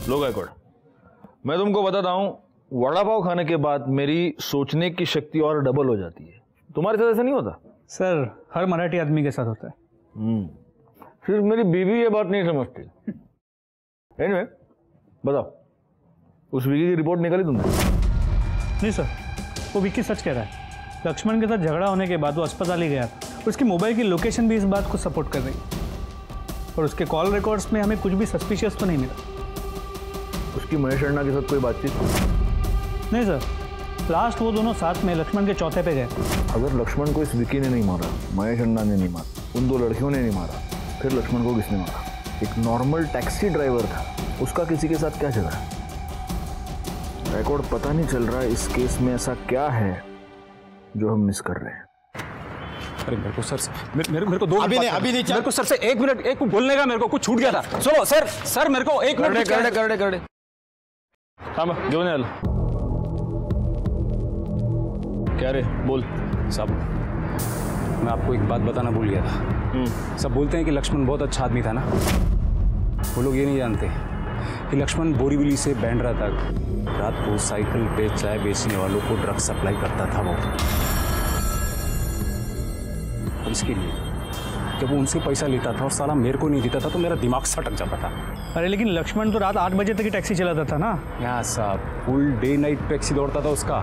लो गायकवाड़, मैं तुमको बताता हूं, वड़ा पाव खाने के बाद मेरी सोचने की शक्ति और डबल हो जाती है। तुम्हारे साथ ऐसा नहीं होता? सर हर मराठी आदमी के साथ होता है। सिर्फ मेरी बीवी ये बात नहीं समझती। एनीवे, बताओ, उस विकी की रिपोर्ट निकाली तुमने? नहीं सर, वो विकी सच कह रहा है। लक्ष्मण के साथ झगड़ा होने के बाद वो अस्पताल ही गया था। उसकी मोबाइल की लोकेशन भी इस बात को सपोर्ट कर रही है और उसके कॉल रिकॉर्ड्स में हमें कुछ भी सस्पिशियस तो नहीं मिला। उसकी महेश अन्ना के साथ कोई बातचीत? नहीं सर, लास्ट वो दोनों साथ में लक्ष्मण के चौथे पे गए। अगर लक्ष्मण को इस विकी ने नहीं मारा, महेश अन्ना ने नहीं मारा, उन 2 लड़कियों ने नहीं मारा, फिर लक्ष्मण को किसने मारा? एक नॉर्मल टैक्सी ड्राइवर था, उसका किसी के साथ क्या झगड़ा? रिकॉर्ड पता नहीं चल रहा इस केस में ऐसा क्या है जो हम मिस कर रहे हैं। अरे मेरे को सर, मेरे को 2 अभी नहीं मेरे को सर से 1 मिनट, एक बोलने का मेरे को कुछ छूट गया था। सुनो सर मेरे को 1 मिनट। करडे हाँ, घेऊन याल। क्या रे, बोल। साहब, मैं आपको एक बात बताना भूल गया था। सब बोलते हैं कि लक्ष्मण बहुत अच्छा आदमी था ना। वो लोग ये नहीं जानते कि लक्ष्मण बोरीवली से बैंड्रा तक रात को साइकिल पे चाय बेचने वालों को ड्रग्स सप्लाई करता था वो। और इसके लिए जब वो उनसे पैसा लेता था और साला मेरे को नहीं देता था तो मेरा दिमाग सटक जाता था। अरे लेकिन लक्ष्मण तो रात 8 बजे तक ही टैक्सी चलाता था ना। यहाँ साहब, फुल डे नाइट टैक्सी दौड़ता था उसका।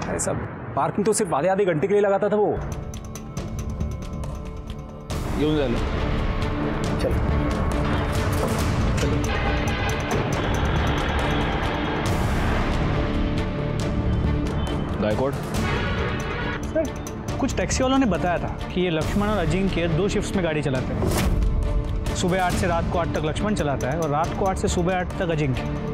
अरे साहब, पार्किंग तो सिर्फ आधे घंटे के लिए लगाता था वो। घेऊन जायला चल। गायकवाड़ सर, कुछ टैक्सी वालों ने बताया था कि ये लक्ष्मण और अजिंक्य 2 शिफ्ट्स में गाड़ी चलाते हैं। सुबह 8 से रात को 8 तक लक्ष्मण चलाता है और रात को 8 से सुबह 8 तक अजिंक्य।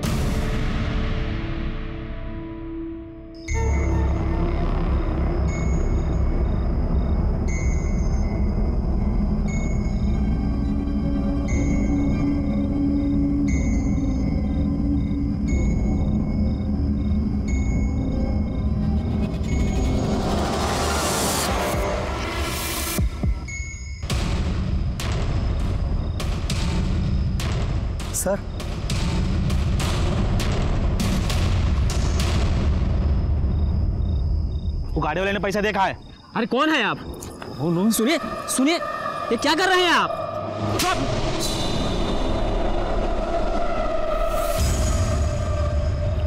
सर, वो गाड़ी वाले ने पैसा देखा है। अरे कौन है आप? वो लोग सुनिए सुनिए, ये क्या कर रहे हैं आप?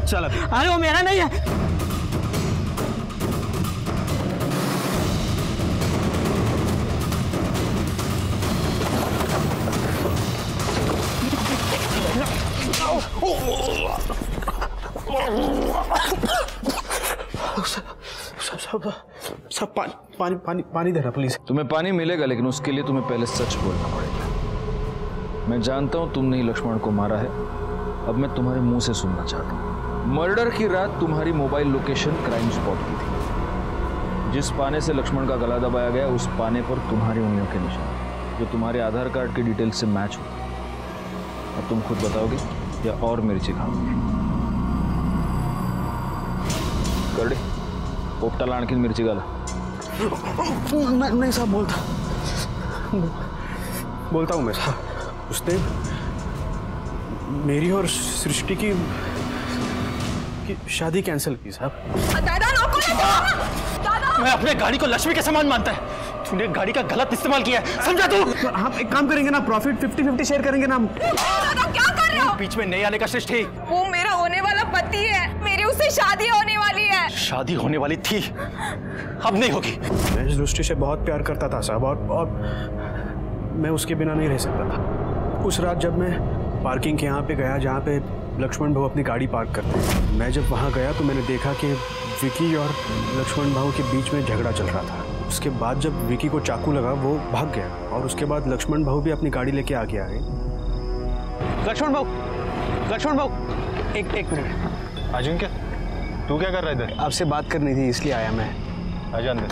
चल अरे वो मेरा नहीं है। सब पानी पानी पानी देना प्लीज। तुम्हें पानी मिलेगा, लेकिन उसके लिए तुम्हें पहले सच बोलना पड़ेगा। मैं जानता हूं तुमने ही लक्ष्मण को मारा है। अब मैं तुम्हारे मुंह से सुनना चाहता हूं। मर्डर की रात तुम्हारी मोबाइल लोकेशन क्राइम स्पॉट की थी। जिस पाने से लक्ष्मण का गला दबाया गया, उस पाने पर तुम्हारी उंगलियों के निशान, जो तुम्हारे आधार कार्ड के डिटेल से मैच हो। अब तुम खुद बताओगे या और मिर्ची खाओगे? करडे पोपटाला आणखीन मिर्ची घाला। नहीं साहब, बोलता हूँ मैं साहब। उसने मेरी और सृष्टि की शादी कैंसिल की साहब। दादा दादा, मैं अपने गाड़ी को लक्ष्मी के समान मानता है। तूने गाड़ी का गलत इस्तेमाल किया है, समझा तू? हम एक काम करेंगे ना, प्रॉफिट 50-50 शेयर करेंगे ना। दादा क्या कर रहे हो? बीच में नहीं आने का सृष्टि। वो मेरा होने वाला पति है, मेरी उससे शादी होने वाली है। शादी होने वाली थी, अब नहीं होगी। मैं इस दृष्टि से बहुत प्यार करता था साहब, और मैं उसके बिना नहीं रह सकता था। उस रात जब मैं पार्किंग के यहाँ पे गया जहाँ पे लक्ष्मण भाऊ अपनी गाड़ी पार्क करते हैं, मैं जब वहाँ गया तो मैंने देखा कि विकी और लक्ष्मण भाऊ के बीच में झगड़ा चल रहा था। उसके बाद जब विकी को चाकू लगा, वो भाग गया, और उसके बाद लक्ष्मण भाऊ भी अपनी गाड़ी लेके आगे आ गए। लक्ष्मण भाऊ एक मिनट। अजिंक्य, तू क्या कर रहा है इधर? आपसे बात करनी थी, इसलिए आया मैं। आजा अंदर।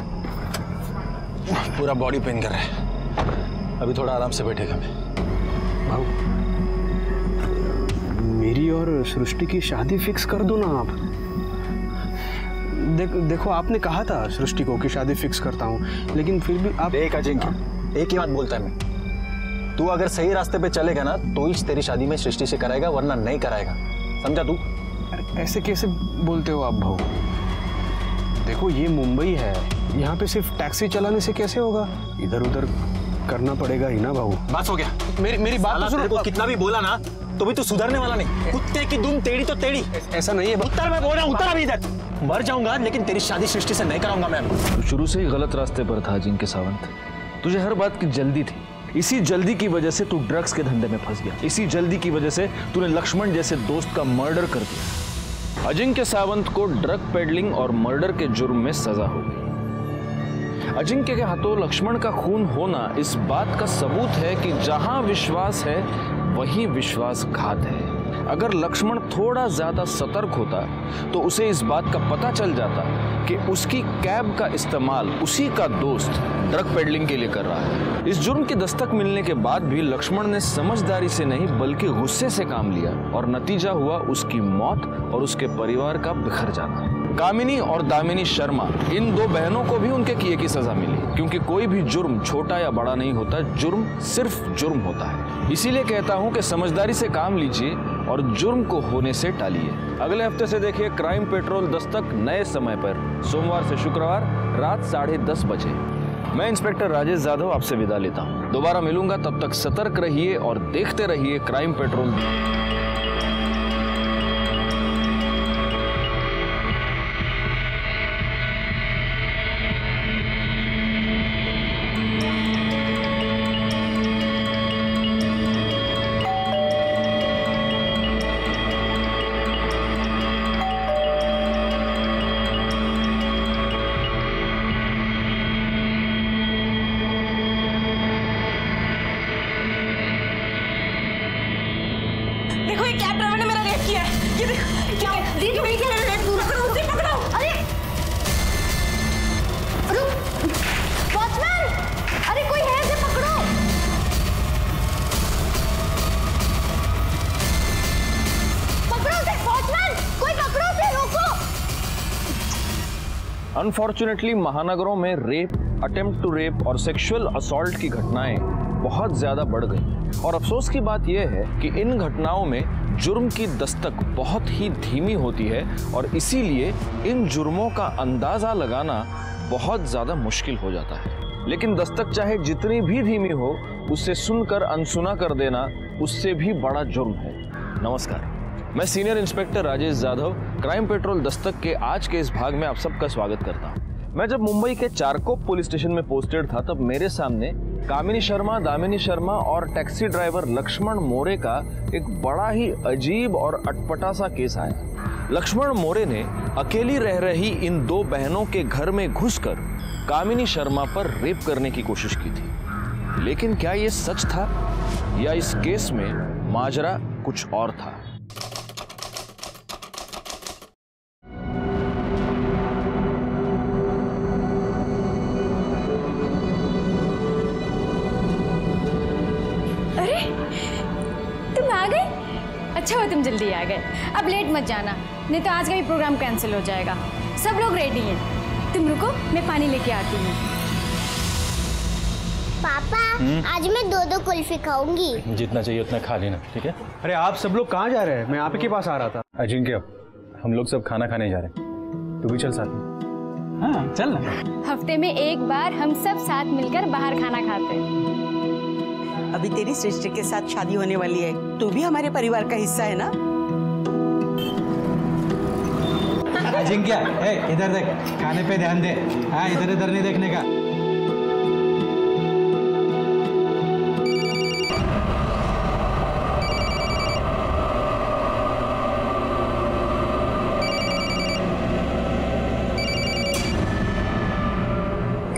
पूरा बॉडी पेन कर रहा है, अभी थोड़ा आराम से बैठेगा। मैं भाऊ, मेरी और सृष्टि की शादी फिक्स कर दो ना आप। देखो आपने कहा था सृष्टि को कि शादी फिक्स करता हूँ, लेकिन फिर भी आप। एक अजिंक्य, एक ही बात बोलता है मैं। तू अगर सही रास्ते पे चलेगा ना तो ही तेरी शादी में सृष्टि से कराएगा, वरना नहीं कराएगा, समझा तू? ऐसे कैसे बोलते हो आप भाऊ? देखो ये मुंबई है, यहाँ पे सिर्फ टैक्सी चलाने से कैसे होगा? इधर उधर करना पड़ेगा ही ना भाऊ। बस हो गया। मेरी बात तो सुनो। कितना भी बोला ना तो भी तू सुधरने वाला नहीं। कुत्ते की दुम टेढ़ी तो टेढ़ी। ऐसा नहीं है। उत्तर मैं बोल रहा हूँ, उत्तर अभी इधर। मर जाऊंगा लेकिन तेरी शादी सृष्टि से नहीं कराऊंगा मैं। तू शुरू से ही गलत रास्ते पर था अजिंक्य सावंत। तुझे हर बात की जल्दी थी। इसी जल्दी की वजह से तू ड्रग्स के धंधे में फंस गया। इसी जल्दी की वजह से तूने लक्ष्मण जैसे दोस्त का मर्डर कर दिया। अजिंक्य सावंत को ड्रग पेडलिंग और मर्डर के जुर्म में सजा हो गई। अजिंक्य के हाथों लक्ष्मण का खून होना इस बात का सबूत है कि जहां विश्वास है वहीं विश्वासघात है। अगर लक्ष्मण थोड़ा ज्यादा सतर्क होता तो उसे इस बात का पता चल जाता कि उसकी कैब का इस्तेमाल उसी का दोस्त ड्रग पेडलिंग के लिए कर रहा है। इस जुर्म की दस्तक मिलने के बाद भी लक्ष्मण ने समझदारी से नहीं बल्कि गुस्से से काम लिया, और नतीजा हुआ उसकी मौत और उसके परिवार का बिखर जाना। कामिनी और दामिनी शर्मा, इन दो बहनों को भी उनके किए की सजा मिली, क्योंकि कोई भी जुर्म छोटा या बड़ा नहीं होता, जुर्म सिर्फ जुर्म होता है। इसीलिए कहता हूं कि समझदारी से काम लीजिए और जुर्म को होने से टालिए। अगले हफ्ते से देखिए क्राइम पेट्रोल दस्तक नए समय पर, सोमवार से शुक्रवार रात 10:30 बजे। मैं इंस्पेक्टर राजेश जाधव आपसे विदा लेता हूं। दोबारा मिलूंगा, तब तक सतर्क रहिए और देखते रहिए क्राइम पेट्रोल। देखो ये कैब ड्राइवर ने मेरा रेप किया है। ये देखो क्या देखो ये क्या रेप पूरा करो, उसे पकड़ो। अरे रुक, वॉचमैन, अरे कोई है, इसे पकड़ो। पकड़ो उसे, वॉचमैन, कोई पकड़ो उसे, रोको। अनफॉर्चुनेटली महानगरों में रेप, अटेम्प्ट टू रेप और सेक्सुअल असॉल्ट की घटनाएं बहुत ज्यादा बढ़ गई और अफसोस की बात यह है कि इन घटनाओं में जुर्म की दस्तक बहुत ही धीमी होती है और इसीलिए इन जुर्मों का अंदाजा लगाना बहुत ज्यादा मुश्किल हो जाता है। लेकिन दस्तक चाहे जितनी भी धीमी हो, उससे सुनकर अनसुना कर देना उससे भी बड़ा जुर्म है। नमस्कार, मैं senior inspector Rajesh Yadav crime petrol Dastak के आज के इस भाग में आप सबका स्वागत करता हूं। मैं जब मुंबई के चारकोप पुलिस स्टेशन में पोस्टेड था तब मेरे सामने कामिनी शर्मा, दामिनी शर्मा और टैक्सी ड्राइवर लक्ष्मण मोरे का एक बड़ा ही अजीब और अटपटा सा केस आया। लक्ष्मण मोरे ने अकेली रह रही इन दो बहनों के घर में घुसकर कामिनी शर्मा पर रेप करने की कोशिश की थी। लेकिन क्या ये सच था या इस केस में माजरा कुछ और था? अरे तुम आ गए? अच्छा हुआ तुम जल्दी आ गए। अब लेट मत जाना, नहीं तो आज का भी प्रोग्राम कैंसिल हो जाएगा। सब लोग रेडी हैं। तुम रुको, मैं पानी लेके आती हूँ। पापा आज मैं 2-2 कुल्फी खाऊंगी। जितना चाहिए उतना खा लेना, ठीक है? अरे आप सब लोग कहाँ जा रहे हैं? मैं आप ही के पास आ रहा था। अजिंक्य, हम लोग सब खाना खाने जा रहे हैं, तू भी चल साथ में। हाँ चल ना। हफ्ते में एक बार हम सब साथ मिलकर बाहर खाना खाते हैं। अभी तेरी सृष्टि के साथ शादी होने वाली है, तू भी हमारे परिवार का हिस्सा है ना? अजिंक्य, इधर देख, खाने पे ध्यान दे। हाँ, इधर इधर नहीं देखने का।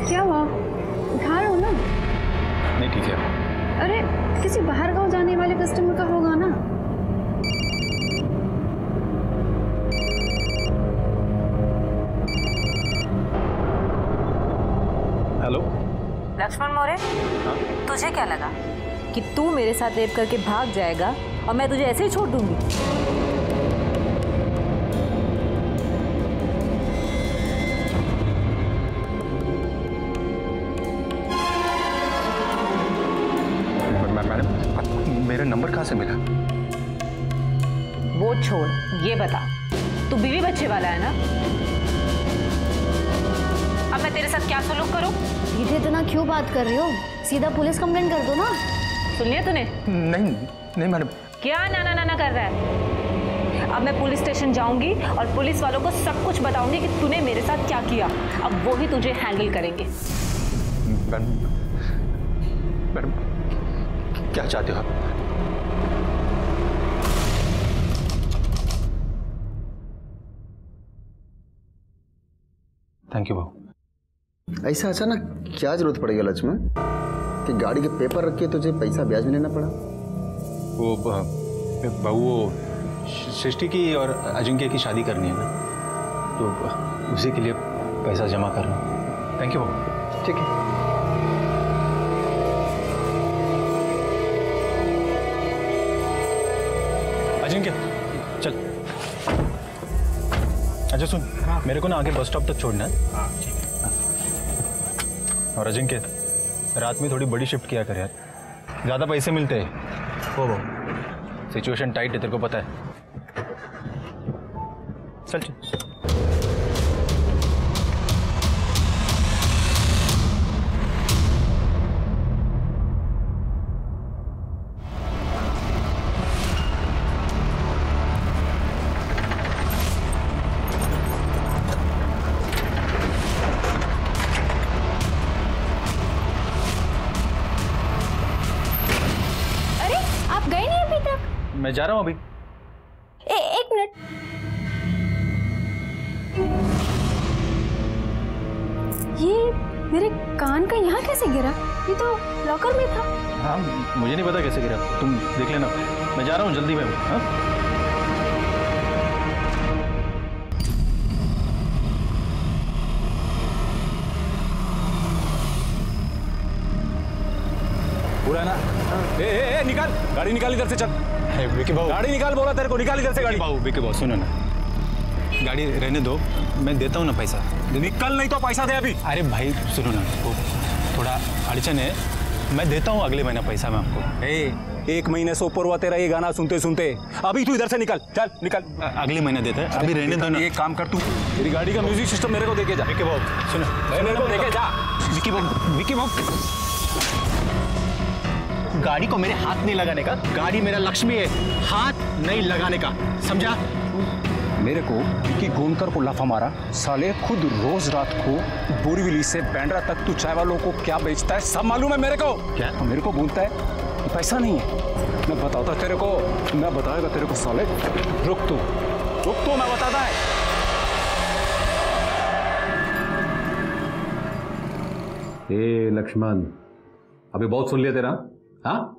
क्या हुआ? उठा रहे हो ना? नहीं ठीक है। अरे किसी बाहर गांव जाने वाले कस्टमर का होगा ना? हेलो लक्ष्मण मोरे, तुझे क्या लगा कि तू मेरे साथ रेप करके भाग जाएगा और मैं तुझे ऐसे ही छोड़ दूंगी? मैडम, मेरा नंबर कहाँ से मिला? वो छोड़, ये बता, तू बीवी बच्चे वाला है ना? अब मैं तेरे साथ क्या सुलूक करूं? दीदी इतना क्यों बात कर रही हो? सीधा पुलिस कंप्लेंट कर दो ना। सुन लिया तूने? नहीं मैडम। क्या ना ना ना ना कर रहा है? अब मैं पुलिस स्टेशन जाऊंगी और पुलिस वालों को सब कुछ बताऊंगी कि तूने मेरे साथ क्या किया। अब वो ही तुझे हैंडल करेंगे। मैडम क्या चाहते हो आप? थैंक यू बाबू। ऐसा अचानक क्या जरूरत पड़ेगी लक्ष्मण कि गाड़ी के पेपर रख के तुझे पैसा ब्याज में लेना पड़ा? वो बहू, वो सृष्टि की और अजिंक्य की शादी करनी है ना, तो उसी के लिए पैसा जमा कर रहा हूँ। थैंक यू बाबू। ठीक है। अजिंक्य चल। अच्छा सुन, मेरे को ना आगे बस स्टॉप तक छोड़ना है। और अजिंक्य, रात में थोड़ी बड़ी शिफ्ट किया कर यार, ज़्यादा पैसे मिलते हैं। हो सिचुएशन टाइट है, तेरे को पता है। चल चल। मैं जा रहा हूँ अभी। एक मिनट। ये मेरे कान का यहाँ कैसे गिरा? ये तो लॉकर में था। हाँ, मुझे नहीं पता कैसे गिरा, तुम देख लेना। मैं जा रहा हूँ जल्दी में। हाँ? पूरा ना? ए, निकाल गाड़ी, निकाल इधर से। चल विकी बाबू, गाड़ी निकाल, बोला तेरे को, निकाल इधर से गाड़ी। बाबू विकी बाबू सुनो ना, गाड़ी रहने दो, मैं देता हूँ ना पैसा। निकल, नहीं तो पैसा दे अभी। अरे भाई सुनो ना, वो थोड़ा अड़चन है, मैं देता हूँ अगले महीना पैसा मैं आपको। एक महीने से ऊपर हुआ तेरा ये गाना सुनते सुनते। अभी तू इधर से निकल, चल निकल। अगले महीने देते हैं, अभी रहने दो ना। एक काम कर, तू तेरी गाड़ी का म्यूजिक सिस्टम मेरे को देके जा। विकी बाबू सुनो, मेरे को देके जा। विकी बाबू गाड़ी को मेरे हाथ नहीं लगाने का। गाड़ी मेरा लक्ष्मी है, हाथ नहीं लगाने का, समझा? मेरे को विकी गोंदकर को लाफा मारा साले, खुद रोज रात को बोरीवली से बैंड्रा तक तू चाय वालों को क्या बेचता है सब मालूम है मेरे को। क्या? मेरे को बोलता है पैसा नहीं है। मैं बताता तेरे को, मैं बताएगा तेरे को साले। रुक तू, मैं बताता है। ए लक्ष्मण, अभी बहुत सुन लिया तेरा। हाँ,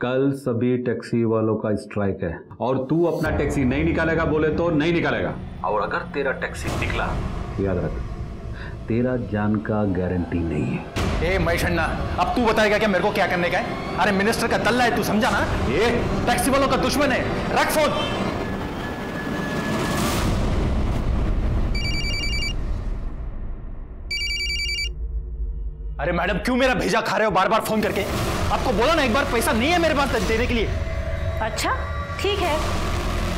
कल सभी टैक्सी वालों का स्ट्राइक है और तू अपना टैक्सी नहीं निकालेगा बोले तो नहीं निकालेगा। और अगर तेरा टैक्सी निकला, याद रख, तेरा जान का गारंटी नहीं है। ए महेशन्ना, अब तू बताएगा क्या मेरे को क्या करने का है? अरे मिनिस्टर का दल्ला है तू, समझा ना? ये टैक्सी वालों का दुश्मन है। रख फोन। अरे मैडम, क्यों मेरा भेजा खा रहे हो बार बार फोन करके? आपको बोला ना एक बार, पैसा नहीं है मेरे पास देने के लिए। अच्छा ठीक है,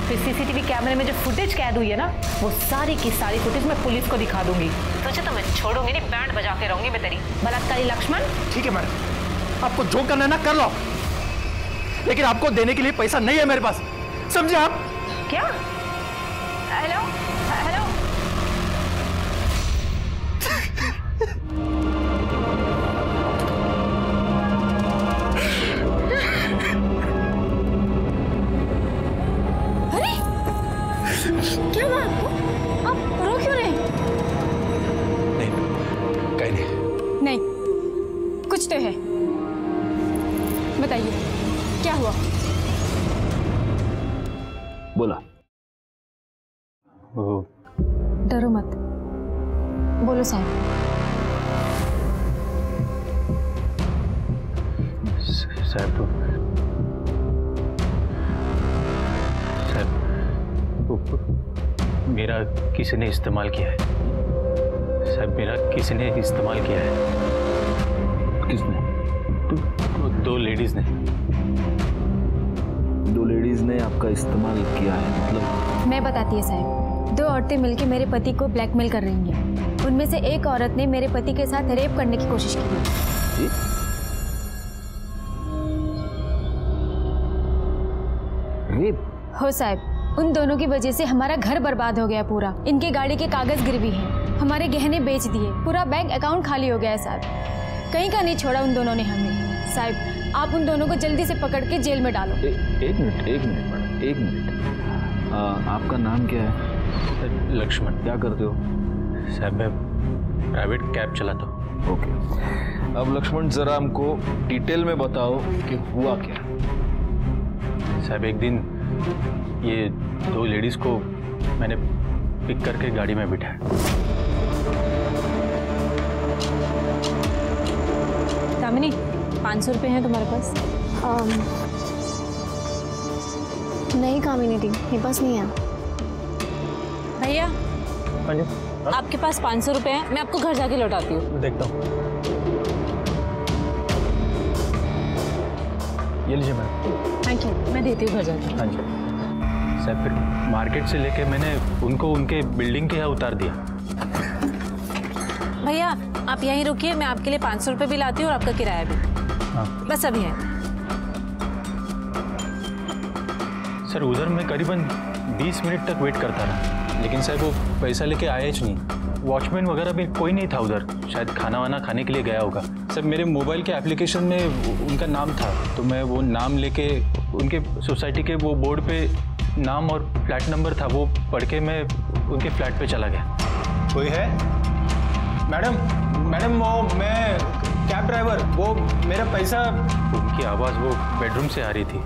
फिर सीसीटीवी कैमरे में जो फुटेज कैद हुई है ना, वो सारी की सारी फुटेज मैं पुलिस को दिखा दूंगी। तुझे तो मैं छोड़ूंगी नहीं, बैंड बजा के रहूंगी मैं तेरी। बलात्कारी लक्ष्मण। ठीक है मैडम, आपको जो करना है ना कर लो, लेकिन आपको देने के लिए पैसा नहीं है मेरे पास, समझे आप? क्या? Hello hello. क्या हुआ आपको? आप रो क्यों रहे? नहीं, कहीं नहीं। नहीं, कुछ तो है, बताइए क्या हुआ? बोला। डरो मत, बोलो साहब। साहब मेरा किसी ने इस्तेमाल किया है साहब, मेरा किसी ने इस्तेमाल किया है। किसने? दो लेडीज ने। दो लेडीज ने आपका इस्तेमाल किया है मतलब? मैं बताती है साहब, दो औरतें मिलकर मेरे पति को ब्लैकमेल कर रही हैं। उनमें से एक औरत ने मेरे पति के साथ रेप करने की कोशिश की। रेप? हो साहब, उन दोनों की वजह से हमारा घर बर्बाद हो गया पूरा। इनके गाड़ी के कागज गिरवी हैं, हमारे गहने बेच दिए, पूरा बैंक अकाउंट खाली हो गया है साहब। कहीं का नहीं छोड़ा उन दोनों ने हमें। साहब आप उन दोनों को जल्दी से पकड़ के जेल में डालो। एक मिनट मैडम, एक मिनट। आपका नाम क्या है? लक्ष्मण। क्या करते हो? साहब मैं प्राइवेट कैब चलाता हूँ। ओके, अब लक्ष्मण जरा हमको डिटेल में बताओ कि हुआ क्या। साहब एक दिन ये दो लेडीज को मैंने पिक करके गाड़ी में बिठाया। दामिनी, 500 रुपये हैं तुम्हारे पास? नहीं कामिनी, मेरे पास नहीं है। भैया आपके पास 500 रुपये हैं, मैं आपको घर जाके लौटाती हूँ। देखता हूँ। ये लीजिए मैम। थैंक यू, मैं देती हूँ घर जाके। हाँ जी साहब, फिर मार्केट से लेके मैंने उनको उनके बिल्डिंग के यहाँ उतार दिया। भैया आप यहीं रुकिए, मैं आपके लिए 500 रुपये भी लाती हूँ और आपका किराया भी। हाँ बस अभी है। सर उधर मैं करीबन 20 मिनट तक वेट करता रहा, लेकिन साहब वो पैसा लेके आया ही नहीं। वॉचमैन वगैरह भी कोई नहीं था उधर, शायद खाना वाना खाने के लिए गया होगा। सर मेरे मोबाइल के एप्लीकेशन में उनका नाम था, तो मैं वो नाम लेके उनके सोसाइटी के वो बोर्ड पे नाम और फ्लैट नंबर था, वो पढ़ के मैं उनके फ्लैट पे चला गया। कोई है? मैडम वो मैं कैब ड्राइवर, वो मेरा पैसा। उनकी आवाज़ वो बेडरूम से आ रही थी।